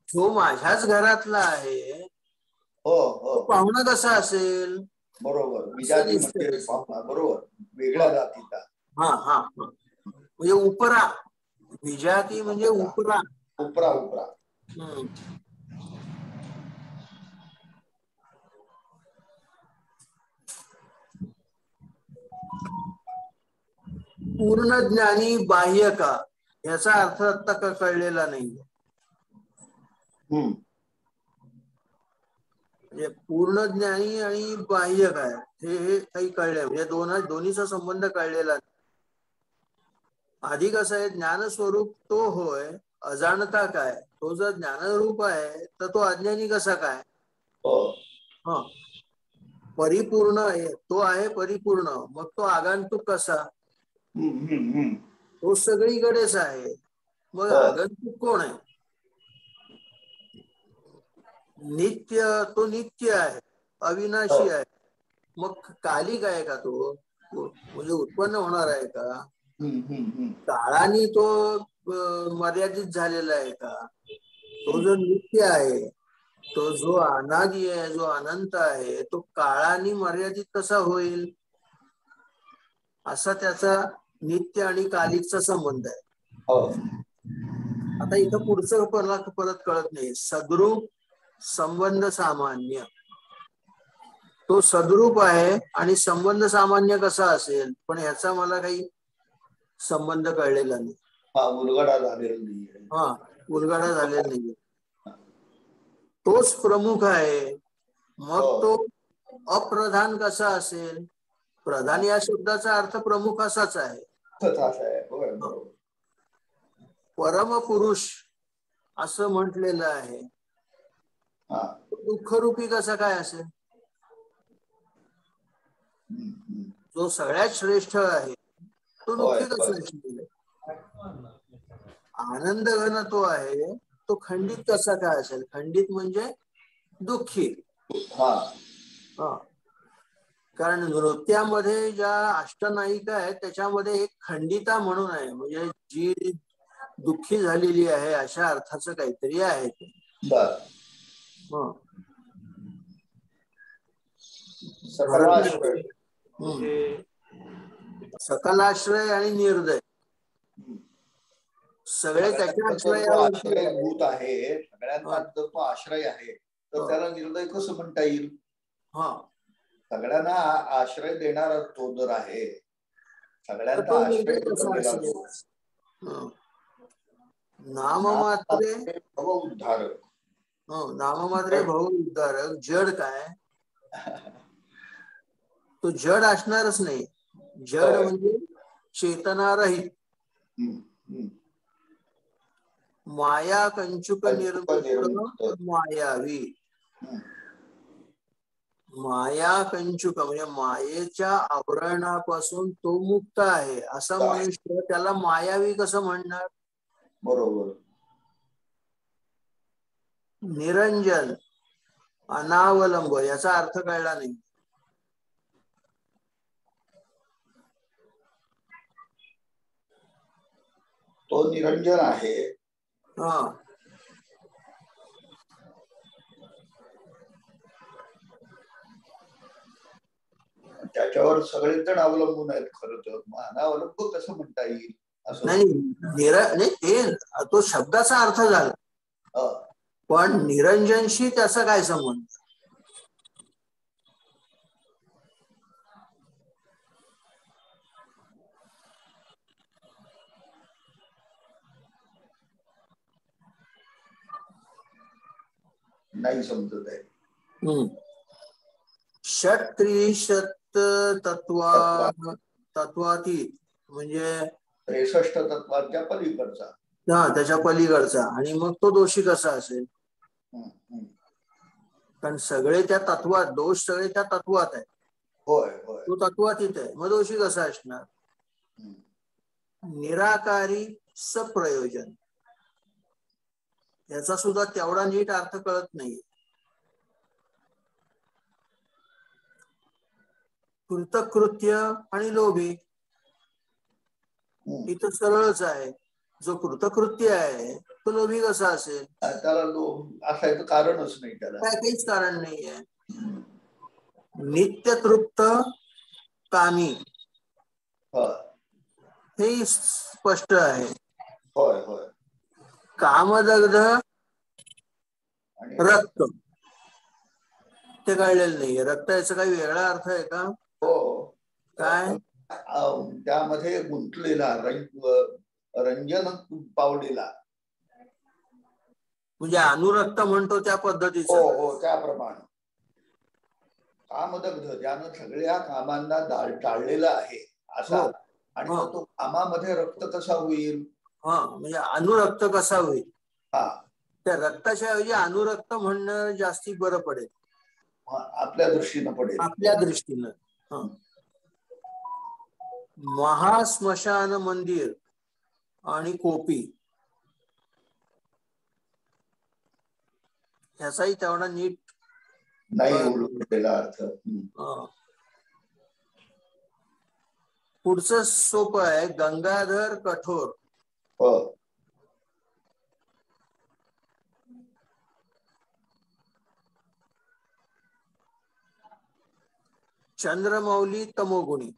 तो माझ्याच घरातला आहे. हो, पाहुणा कसा असेल. बरोबर. विजाती म्हणजे पाहुणा, बरोबर, वेगळ्या जातीचा. म्हणजे उपरा. विजाती म्हणजे उपरा. उपरा उपरा. पूर्ण ज्ञानी बाह्य का याचा अर्थ आता कळलेला नाही. म्हणजे पूर्ण ज्ञानी आणि बाह्य काय हे काही कळले म्हणजे दोन्हीचा संबंध कळलेला नाही. आधी कसं आहे, ज्ञानस्वरूप तो होय, अजाणता काय. तो जर ज्ञानरूप आहे तर तो अज्ञानी कसा काय. परिपूर्ण आहे तो, आहे परिपूर्ण, मग तो आगंतुक कसा. तो सगळीकडेच आहे, मग आगंतुक कोण आहे. नित्य, तो नित्य आहे, अविनाशी आहे. मग कालिक आहे का तो, म्हणजे उत्पन्न होणार आहे का. काळाने तो मर्यादित झालेला आहे का. तो जो नित्य आहे, तो जो अनादी आहे, जो अनंत आहे, तो काळाने मर्यादित कसा होईल. असा त्याचा नित्य आणि कालिकचा संबंध आहे. हो. आता इथं पुढचं परत कळत नाही. सद्रूप संबंध सामान्य, तो सद्रूप आहे आणि संबंध सामान्य कसा असेल, पण ह्याचा मला काही संबंध कळलेला नाही. हा, उलगडा झालेला नाहीये. हा, उलगडा झालेला नाहीये. तोच प्रमुख आहे. मग तो अप्रधान कसा असेल? प्रधान या शब्दाचा अर्थ प्रमुख असाच आहे. परमपुरुष असं म्हटलेलं आहे. दुःखरूपी कसा काय असेल? जो सगळ्यात श्रेष्ठ आहे तो दुःखी कसा असेल? आनंद घन तो आहे, तो खंडित कसा काय असेल? खंडित म्हणजे दुःखी. कारण नृत्यामध्ये ज्या अष्टनायिका आहेत त्याच्यामध्ये एक खंडिता म्हणून आहे, म्हणजे जी दुःखी झालेली आहे अशा अर्थाचं काहीतरी आहे ते. सकलाश्रय आणि निर्दय सगळे त्याच्या आश्रयभूत आहे. सगळ्यांना जर तो आश्रय आहे तर त्याला निर्दय कसं म्हणता येईल? सगळ्यांना आश्रय देणारा तो जर आहे, सगळ्यांचा आश्रय करलेला तो. नाममात्रे भव उद्धारक. नाममात्रे भव उद्धारक. जड काय? तो जड असणारच नाही. जड म्हणजे चेतनारहित. माया कंचुक निर्मुक्त मायावी. माया कंचुक म्हणजे मायेच्या आवरणापासून तो मुक्त आहे असा मनुष्य त्याला मायावी कसं म्हणणार? बरोबर. निरंजन अनावलंब याचा अर्थ कळला नाही. तो निरंजन आहे. त्याच्यावर सगळेजण अवलंबून आहेत. खरं तर अनावलंब कसं म्हणता येईल असं नाही. ते तो शब्दाचा अर्थ झाला, पण निरंजनशी त्याचा काय संबंध? नाही समजत आहे. षट्त्रिशत तत्वातीत म्हणजे 63 तत्वाच्या पलीकडचा. त्याच्या पलीकडचा. आणि मग तो दोषी कसा असेल? कारण सगळे त्या तत्वात, दोष सगळे त्या तत्वात आहे. तो तत्वातीत आहे, मग दोषी कसा असणार? निराकारी सप्रयोजन याचा सुद्धा तेवढा नीट अर्थ कळत नाही. कृतकृत्य आणि लोभी इथं सरळच आहे. जो कृतकृत्य आहे तो लोभी कसा असेल? त्याला लोभ असायचं कारणच नाही. त्याला काहीच कारण नाहीये. नित्य तृप्त कामी हे स्पष्ट आहे. कामदग्ध रक्त ते कळलेलं नाहीये. रक्त याचा काही वेगळा अर्थ आहे का? काय? त्यामध्ये गुंतलेला रंजन पावलेला म्हणजे अनुरक्त म्हणतो त्या पद्धतीचं. हो, त्याप्रमाणे कामदग्ध ज्यानं सगळ्या कामांना टाळलेला आहे असा. आणि मग तो कामामध्ये रक्त कसा होईल? म्हणजे अनुरक्त कसा होईल? त्या रक्ताच्या ऐवजी अनुरक्त म्हणणं जास्ती बरं पडेल. आपल्या दृष्टीनं पडेल. आपल्या दृष्टीनं. महास्मशान मंदिर आणि कोपी ह्याचाही तेवढा नीट नाही उलगडलेला अर्थ. पुढचं सोपं आहे. गंगाधर कठोर. चंद्रमौली तमोगुणी.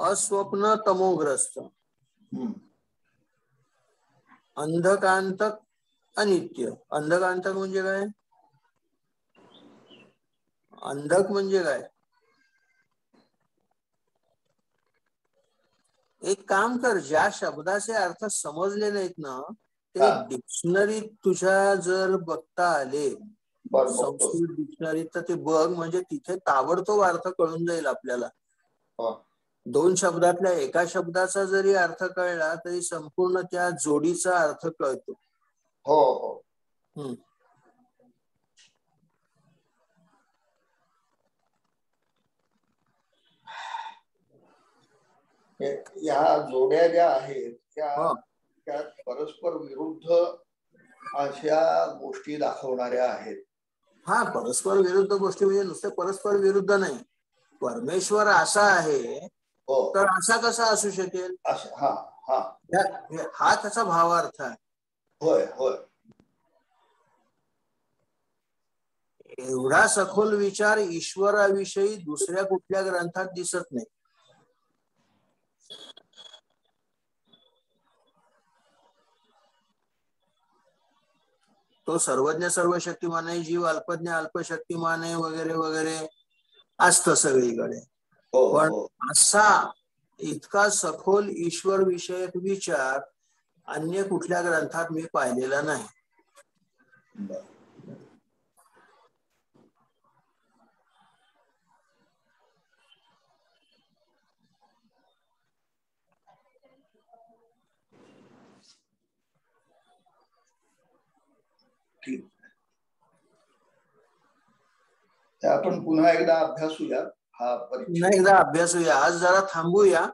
अस्वप्न तमोग्रस्त, अंधकांतक अनित्य. अंधकांतक म्हणजे काय? अंधक म्हणजे काय? एक काम कर, ज्या शब्दाचे अर्थ समजले नाहीत ना ते डिक्शनरीत तुझ्या जर बघता आले, संस्कृत डिक्शनरीत, तर ते बघ. म्हणजे तिथे ताबडतोब अर्थ कळून जाईल आपल्याला. 2 शब्दातल्या एका शब्दाचा जरी अर्थ कळला तरी संपूर्ण त्या जोडीचा अर्थ कळतो. हो हो. या जोड्या ज्या आहेत त्या परस्पर विरुद्ध अशा गोष्टी दाखवणाऱ्या आहेत. हा, परस्पर विरुद्ध गोष्टी म्हणजे नुसते परस्पर विरुद्ध नाही. परमेश्वर असा आहे तर असा कसा असू शकेल, हा त्याचा भावार्थ आहे. होय होय. एवढा सखोल विचार ईश्वराविषयी दुसऱ्या कुठल्या ग्रंथात दिसत नाही. तो सर्वज्ञ सर्वशक्तिमान आहे, जीव अल्पज्ञ अल्पशक्तिमान आहे, वगैरे वगैरे असतं सगळीकडे. पण असा इतका सखोल ईश्वर विषयक विचार अन्य कुठल्या ग्रंथात मी पाहिलेला नाही. आपण पुन्हा एकदा अभ्यासूया हा परिचय. पुन्हा एकदा अभ्यासूया. आज जरा थांबूया.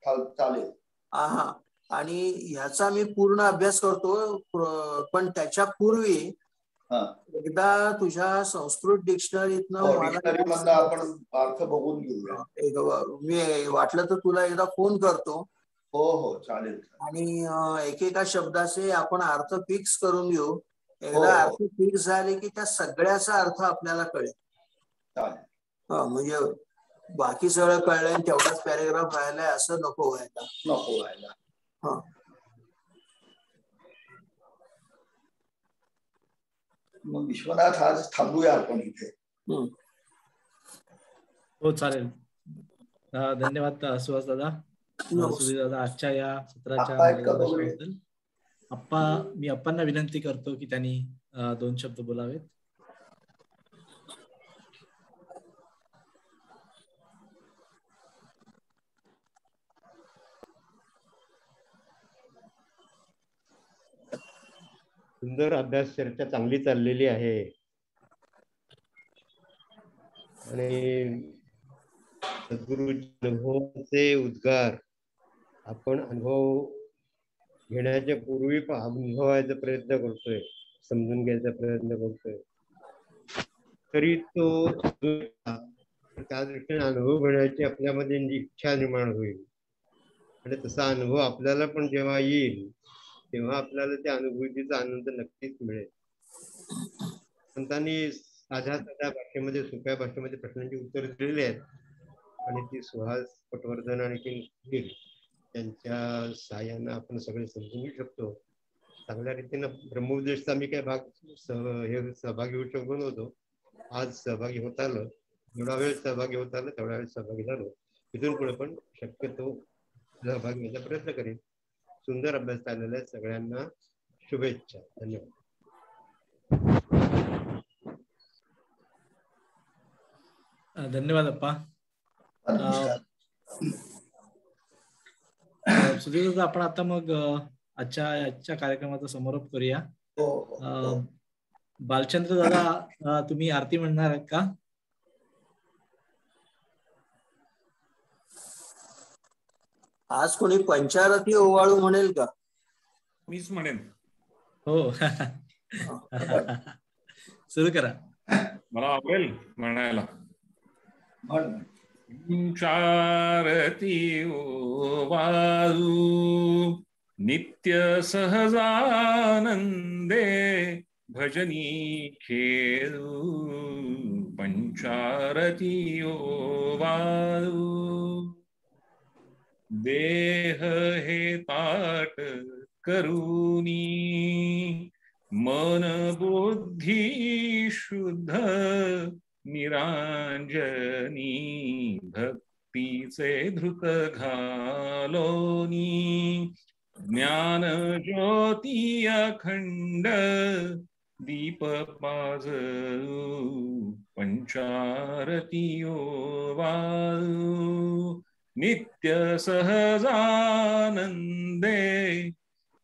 चालेल. हा, आणि ह्याचा मी पूर्ण अभ्यास करतो. पण त्याच्या पूर्वी एकदा तुझ्या संस्कृत डिक्शनरीतनं आपण अर्थ बघून घेऊया. मी वाटलं तर तुला एकदा फोन करतो. हो हो चालेल. आणि एकेका शब्दाचे आपण अर्थ फिक्स करून घेऊ. एकदा अर्थ फिक्स झाले की त्या सगळ्याचा अर्थ आपल्याला कळेल. म्हणजे बाकी सगळं कळलंय तेवढाच पॅरेग्राफ राहिलाय असं नको व्हायला. मग विश्वनाथ आज थांबूया आपण इथे. हो चालेल. धन्यवाद सुहास दादा, सुधीर दादा, आजच्या या सत्राच्या मार्गदर्शनाबद्दल. मी अप्पांना विनंती करतो की त्यांनी 2 शब्द बोलावेत. सुंदर अभ्यास चर्चा चांगली चाललेली आहे. आणि सद्गुरूचे अनुभवाचे उद्गार आपण अनुभव घेण्याच्या पूर्वी अनुभवायचा प्रयत्न करतोय, समजून घ्यायचा प्रयत्न करतोय. तरी तो त्या दृष्टीने अनुभव घेण्याची आपल्यामध्ये इच्छा निर्माण होईल. आणि तसा अनुभव आपल्याला पण जेव्हा येईल तेव्हा आपल्याला त्या अनुभूतीचा आनंद नक्कीच मिळेल. संतांनी साध्या भाषेमध्ये, सोप्या भाषेमध्ये प्रश्नांची उत्तर दिलेली आहेत. आणि ती सुहास, पटवर्धन आणि सुधीर त्यांच्या सहाय्यानं आपण सगळे समजून घेऊ शकतो. चांगल्या रीतीनं ब्रह्मोपदेशचा मी काही भाग सहभागी होऊ शकलो नव्हतो. आज सहभागी होत आलं. जेवढा वेळ सहभागी होत आलं तेवढा वेळ सहभागी झालो. इथून पुढे पण शक्यतो सहभागी होण्याचा प्रयत्न करेन. सुंदर अभ्यास झालेला आहे. सगळ्यांना शुभेच्छा. धन्यवाद. धन्यवाद अप्पा. सुधीर दादा, आपण आता मग आजच्या कार्यक्रमाचा समारोप करूया. बालचंद्र दादा, तुम्ही आरती म्हणणार आहेत का? आज कोणी पंचारती ओवाळू म्हणेल का? मीच म्हणेन. हो. सुरू करा. मला आवडेल म्हणायला. पंचारती ओवाळू नित्य सहजानंदे भजनी खेळू. पंचारती ओवाळू देह हे ताट करुनी मन बुद्धी शुद्ध निरांजनी भक्तीचे धृत घालोनी ज्ञान ज्योती अखंड दीप पाजळू पंचारती ओवाळू नित्य सहजानंदे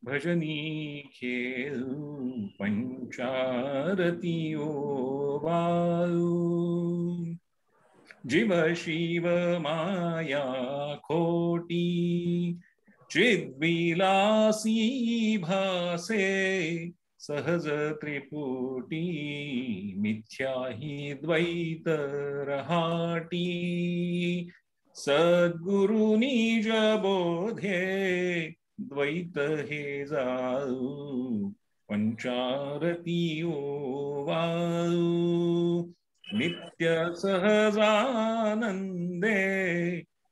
भजनी खेळू पंचारती ओवाळू जीव शिव माया खोटी चिद्विलासी भासे सहज त्रिपुटी मिथ्या हि द्वैत रहाटी सद्गुरु निज बोधे द्वैत हे जाऊ पंचारती ओवाळू नित्य सहजानंदे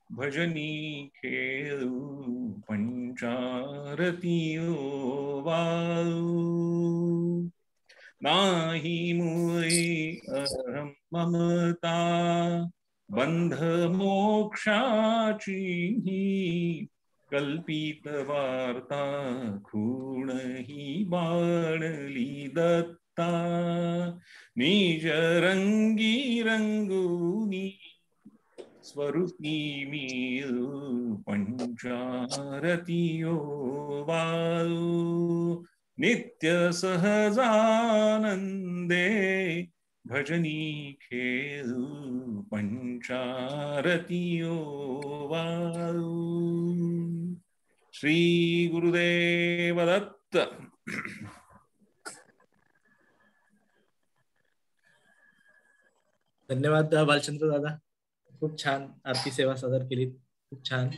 भजनी खेळू पंचारती ओवाळू नाही मुळी अहं ममता बंध मोक्षाची कल्पित वार्ता खूण ही बाणली दत्ता निज रंगी रंगुनी स्वरूपी मिळू पंचारती ओवाळू नित्य सहजानंदे भजनी खेळू पंचारती ओवाळू. श्री गुरुदेव दत्त. धन्यवाद बालचंद्र दादा, खूप छान आरती सेवा सादर केली, खूप छान.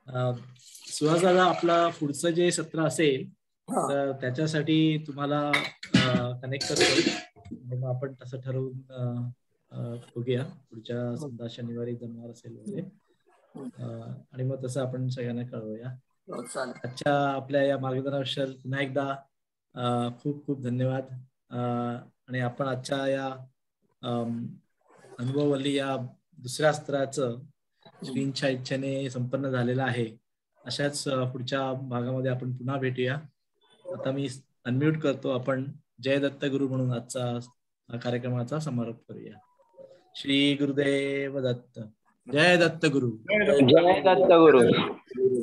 सुहास दादा, आपला पुढचं जे सत्र असेल तर त्याच्यासाठी तुम्हाला कनेक्ट करतो, मग आपण तसं ठरवून बघूया पुढच्या समजा शनिवारी जमणार असेल वगैरे, आणि मग तसं आपण सगळ्यांना कळवूया. आजच्या आपल्या या मार्गदर्शनाबद्दल पुन्हा एकदा खूप खूप धन्यवाद. आणि आपण आजच्या या अनुभववल्ली या दुसऱ्या सत्राचं श्रींच्या इच्छेने संपन्न झालेलं आहे. अशाच पुढच्या भागामध्ये आपण पुन्हा भेटूया. आता मी अनम्यूट करतो, आपण जय दत्त गुरु म्हणून आजचा कार्यक्रमाचा समारोप करूया. श्री गुरुदेव दत्त. जय दत्त गुरु. जय दत्त गुरु.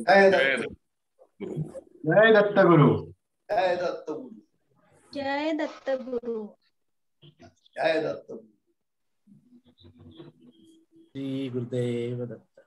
जय दत्त जय दत्त गुरु. जय दत्त गुरु. जय दत्त गुरु. जय दत्त. श्री गुरुदेव दत्त.